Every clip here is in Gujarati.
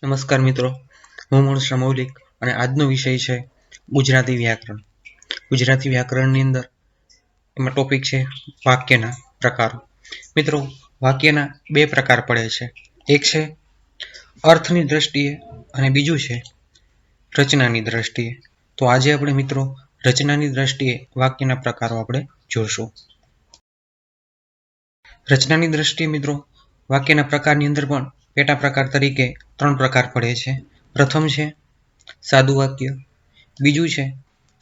નમસ્કાર મિત્રો, હું મનુષ્ય મૌલિક અને આજનો વિષય છે ગુજરાતી વ્યાકરણ. ગુજરાતી વ્યાકરણની અંદર એમાં ટોપિક છે વાક્યના પ્રકારો. મિત્રો, વાક્યના બે પ્રકાર પડે છે. એક છે અર્થની દ્રષ્ટિએ અને બીજું છે રચનાની દ્રષ્ટિએ. તો આજે આપણે મિત્રો રચનાની દ્રષ્ટિએ વાક્યના પ્રકારો આપણે જોશું. રચનાની દ્રષ્ટિએ મિત્રો વાક્યના પ્રકારની અંદર પણ પેટા પ્રકાર તરીકે 3 પ્રકાર પડે છે. પ્રથમ છે સાદું વાક્ય, બીજું છે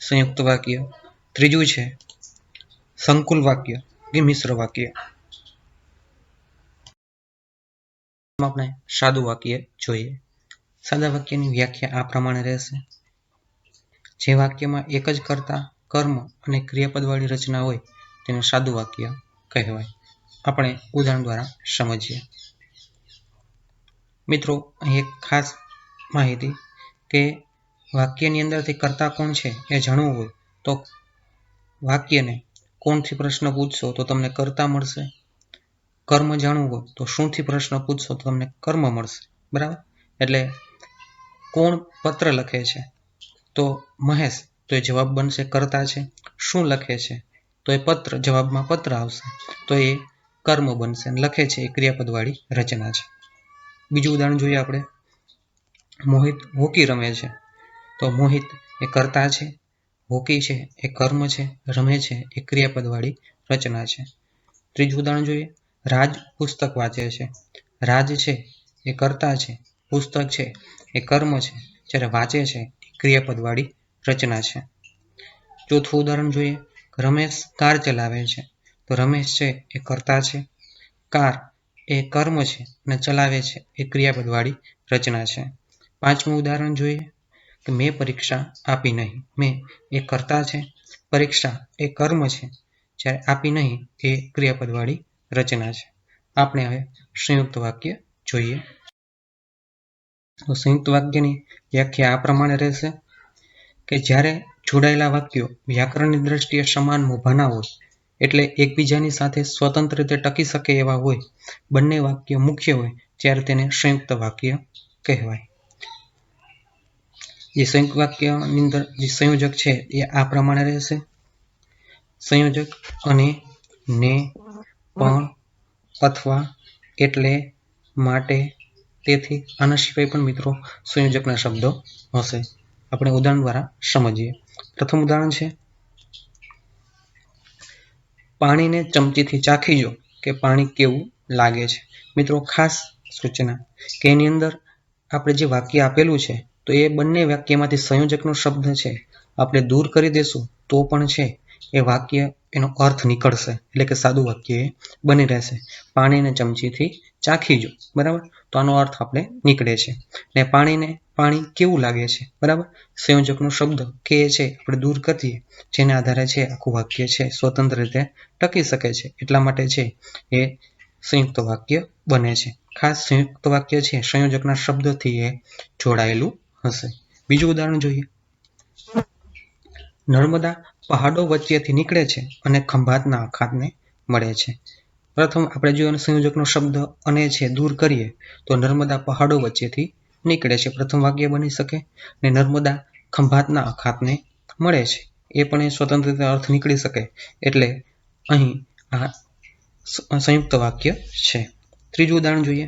સંયુક્ત વાક્ય, ત્રીજું છે સંકુલ વાક્ય કે મિશ્ર વાક્ય. આપણે સાદું વાક્ય જોઈએ. સાદા વાક્યની વ્યાખ્યા આ પ્રમાણે રહેશે. જે વાક્યમાં એક જ કર્તા, કર્મ અને ક્રિયાપદવાળી રચના હોય તેને સાદું વાક્ય કહેવાય. આપણે ઉદાહરણ દ્વારા સમજીએ. મિત્રો, અહીં એક ખાસ માહિતી કે વાક્યની અંદરથી કર્તા કોણ છે એ જાણવું હોય તો વાક્યને કોણથી પ્રશ્ન પૂછશો તો તમને કર્તા મળશે. કર્મ જાણવું હોય તો શુંથી પ્રશ્ન પૂછશો તો તમને કર્મ મળશે. બરાબર? એટલે કોણ પત્ર લખે છે તો મહેશ, તો એ જવાબ બનશે કર્તા છે. શું લખે છે તો એ પત્ર, જવાબમાં પત્ર આવશે તો એ કર્મ બનશે. લખે છે એ ક્રિયાપદવાળી રચના છે. બીજું ઉદાહરણ જોઈએ આપણે. મોહિત હોકી રમે છે તો મોહિત એ કર્તા છે, હોકી છે એ કર્મ છે, રમે છે એ ક્રિયાપદવાળી રચના છે. ત્રીજું ઉદાહરણ જોઈએ. રાજ પુસ્તક વાંચે છે. રાજ છે એ કર્તા છે, પુસ્તક છે એ કર્મ છે, જ્યારે વાંચે છે એ ક્રિયાપદવાળી રચના છે. ચોથું ઉદાહરણ જોઈએ. રમેશ કાર ચલાવે છે તો રમેશ છે એ કર્તા છે, કાર એ કર્મ છે અને ચલાવે છે એ ક્રિયાપદવાળી રચના છે. પાંચમું ઉદાહરણ જોઈએ કે મેં પરીક્ષા આપી નહીં. મેં એ કર્તા છે, પરીક્ષા એ કર્મ છે, જ્યારે આપી નહીં એ ક્રિયાપદવાળી રચના છે. આપણે હવે સંયુક્ત વાક્ય જોઈએ. તો સંયુક્ત વાક્યની વ્યાખ્યા આ પ્રમાણે રહેશે કે જ્યારે જોડાયેલા વાક્યો વ્યાકરણની દ્રષ્ટિએ સમાન મોભાના હોય, એટલે એકબીજાની સાથે સ્વતંત્ર રીતે ટકી શકે એવા હોય, બંને વાક્ય મુખ્ય હોય ત્યારે તેને સંયુક્ત વાક્ય કહેવાય. જે સંયુક્ત વાક્યની અંદર જે સંયોજક છે એ આ પ્રમાણે રહેશે. સંયોજક અને, ને, પણ, અથવા, એટલે, માટે, તેથી આના સિવાય પણ મિત્રો સંયોજકના શબ્દો હશે. આપણે ઉદાહરણ દ્વારા સમજીએ. પ્રથમ ઉદાહરણ છે પાણીને ચમચીથી ચાખી જો કે પાણી કેવું લાગે છે. મિત્રો, ખાસ સૂચના કે એની અંદર આપણે જે વાક્ય આપેલું છે તો એ બંને વાક્યમાંથી સંયોજકનો શબ્દ છે આપણે દૂર કરી દેશું તો પણ છે એ વાક્ય એનો અર્થ નીકળશે, એટલે કે સાદું વાક્ય એ બની રહેશે. પાણીને ચમચીથી ચાખી જો, બરાબર? તો આનો અર્થ આપણે નીકળે છે. ને પાણી કેવું લાગે છે, બરાબર? સંયોજકનો શબ્દ કે છે આપણે દૂર કરીએ, જેના આધારે છે આખું વાક્ય છે સ્વતંત્ર રીતે ટકી શકે છે, એટલા માટે છે એ સંયુક્ત વાક્ય બને છે. ખાસ સંયુક્ત વાક્ય છે સંયોજકના શબ્દથી એ જોડાયેલું હશે. બીજું ઉદાહરણ જોઈએ. નર્મદા પહાડો વચ્ચેથી નીકળે છે અને ખંભાતના અખાતને મળે છે. પ્રથમ આપણે જો સંયોજકનો શબ્દ અને છે દૂર કરીએ તો નર્મદા પહાડો વચ્ચેથી નીકળે છે પ્રથમ વાક્ય બની શકે, ને નર્મદા ખંભાતના અખાતને મળે છે એ પણ એ સ્વતંત્ર રીતે અર્થ નીકળી શકે, એટલે અહીં આ સંયુક્ત વાક્ય છે. ત્રીજું ઉદાહરણ જોઈએ.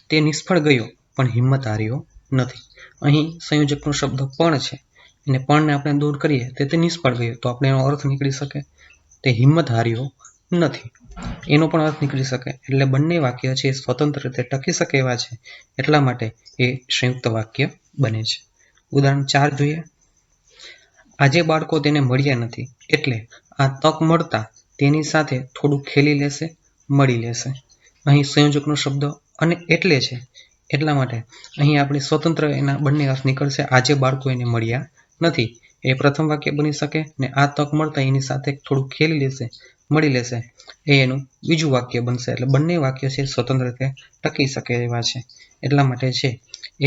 તે નિષ્ફળ ગયો પણ હિંમત હાર્યો નથી. અહીં સંયોજકનો શબ્દ પણ છે અને પણને આપણે દૂર કરીએ તો તે નિષ્ફળ ગયો, તો આપણે એનો અર્થ નીકળી શકે તે હિંમત હાર્યો નથી, એનો પણ અર્થ નીકળી શકે. એટલે બંને વાક્ય છે સ્વતંત્ર રીતે ટકી શકે એવા છે, એટલા માટે એ સંયુક્ત વાક્ય બને છે. ઉદાહરણ 4 જોઈએ. આજે બાળકો તેને મળ્યા નથી, એટલે આ તક મળતા તેની સાથે થોડું ખેલી લેશે, મળી લેશે. અહીં સંયોજકનો શબ્દ અને એટલે છે, એટલા માટે અહીં આપણે સ્વતંત્ર એના બંને અર્થ નીકળશે. આજે બાળકો એને મળ્યા નથી એ પ્રથમ વાક્ય બની શકે, ને આ તક મળતા એની સાથે થોડું ખેલી લેશે, મળી લેશે એ એનું બીજું વાક્ય બનશે. એટલે બંને વાક્ય છે સ્વતંત્ર રીતે ટકી શકે એવા છે, એટલા માટે છે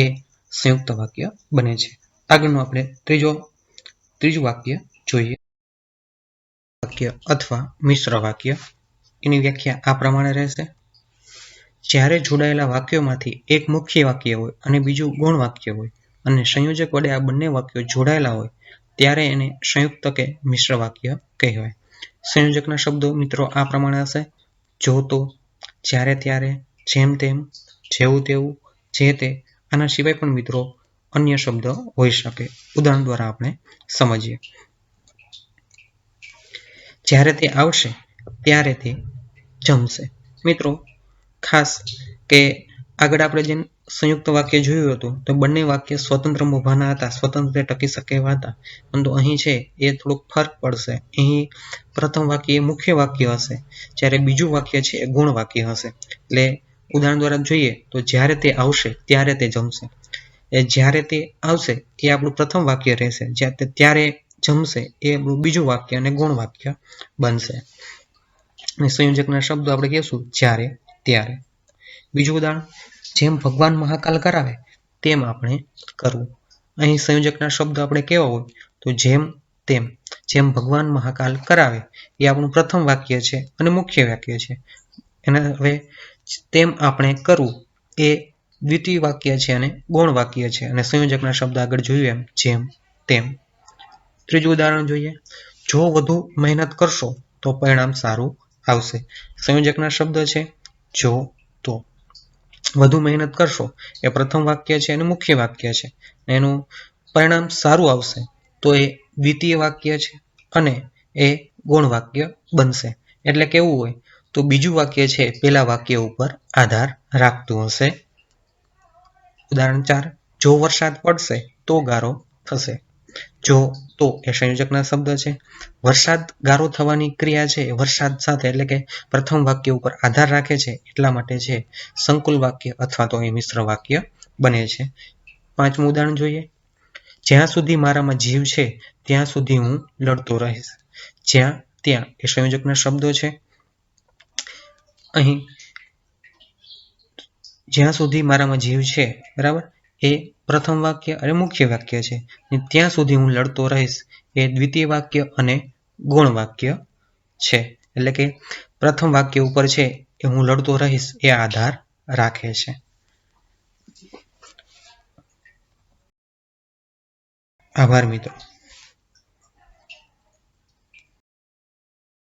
એ સંયુક્ત વાક્ય બને છે. આગળનું આપણે ત્રીજું વાક્ય જોઈએ. વાક્ય અથવા મિશ્ર વાક્ય, એની વ્યાખ્યા આ પ્રમાણે રહેશે. જ્યારે જોડાયેલા વાક્યોમાંથી એક મુખ્ય વાક્ય હોય અને બીજું ગૌણ વાક્ય હોય અને સંયોજક વડે આ બંને વાક્યો જોડાયેલા હોય ત્યારે એને સંયુક્ત કે મિશ્ર વાક્ય કહેવાય. સંયોજકના શબ્દો મિત્રો આ પ્રમાણે હશે: જો તો, જ્યારે ત્યારે, જેમ તેમ, જેવું તેવું, જે તે. આના સિવાય પણ મિત્રો અન્ય શબ્દ હોઈ શકે. ઉદાહરણ દ્વારા આપણે સમજીએ. જ્યારે તે આવશે ત્યારે તે જમશે. મિત્રો ખાસ કે આગળ આપણે જેમ સંયુક્ત વાક્ય જોયું હતું તો બંને વાક્ય સ્વતંત્ર ઊભાના હતા, સ્વતંત્ર ટકી શકે એવા હતા. પરંતુ અહીં છે એ થોડુંક ફરક પડશે. અહીં પ્રથમ વાક્ય એ મુખ્ય વાક્ય હશે, જ્યારે બીજું વાક્ય છે એ ગૌણ વાક્ય હશે. એટલે ઉદાહરણ દ્વારા જોઈએ તો જ્યારે તે આવશે ત્યારે તે જમશે. એ જ્યારે તે આવશે એ આપણું પ્રથમ વાક્ય રહેશે, જ્યારે ત્યારે જમશે એ આપણું બીજું વાક્ય અને ગૌણ વાક્ય બનશે. અને સંયોજકના શબ્દો આપણે કહીશું જ્યારે ત્યારે. બીજું ઉદાહરણ, જેમ ભગવાન મહાકાલ કરાવે તેમ આપણે કરવું. અહીં સંયોજકના શબ્દો આપણે કેવા હોય તો જેમ તેમ. જેમ ભગવાન મહાકાલ કરાવે એ આપણું પ્રથમ વાક્ય છે અને મુખ્ય વાક્ય છે. એના હવે તેમ આપણે કરવું એ દ્વિતીય વાક્ય છે અને ગૌણ વાક્ય છે. અને સંયોજકના શબ્દ આગળ જોયું એમ જેમ તેમ. ત્રીજું ઉદાહરણ જોઈએ. જો વધુ મહેનત કરશો તો પરિણામ સારું આવશે. સંયોજકના શબ્દ છે જો તો. વધુ મહેનત કરશો એ પ્રથમ વાક્ય છે અને મુખ્ય વાક્ય છે. એનું પરિણામ સારું આવશે તો એ દ્વિતીય વાક્ય છે અને એ ગૌણ વાક્ય બનશે. એટલે કેવું હોય તો બીજું વાક્ય છે પેલા વાક્ય ઉપર આધાર રાખતું હશે. ઉદાહરણ 4, જો વરસાદ પડશે તો ગારો થશે. જો તો એ સંયોજકના શબ્દ છે. વરસાદ ગારો થવાની ક્રિયા છે વરસાદ સાથે એટલે કે પ્રથમ વાક્ય ઉપર આધાર રાખે છે, એટલા માટે છે સંકુલ વાક્ય અથવા તો એ મિશ્ર વાક્ય બને છે. પાંચમું ઉદાહરણ જોઈએ. જ્યાં સુધી મારામાં જીવ છે ત્યાં સુધી હું લડતો રહીશ. જ્યાં ત્યાં એ સંયોજકના શબ્દો છે. અહીં જ્યાં સુધી મારામાં જીવ છે બરાબર એ પ્રથમ વાક્ય અને મુખ્ય વાક્ય છે. ત્યાં સુધી હું લડતો રહીશ એ દ્વિતીય વાક્ય અને ગૌણ વાક્ય છે. એટલે કે પ્રથમ વાક્ય ઉપર છે એ હું લડતો રહીશ એ આધાર રાખે છે. આભાર મિત્રો.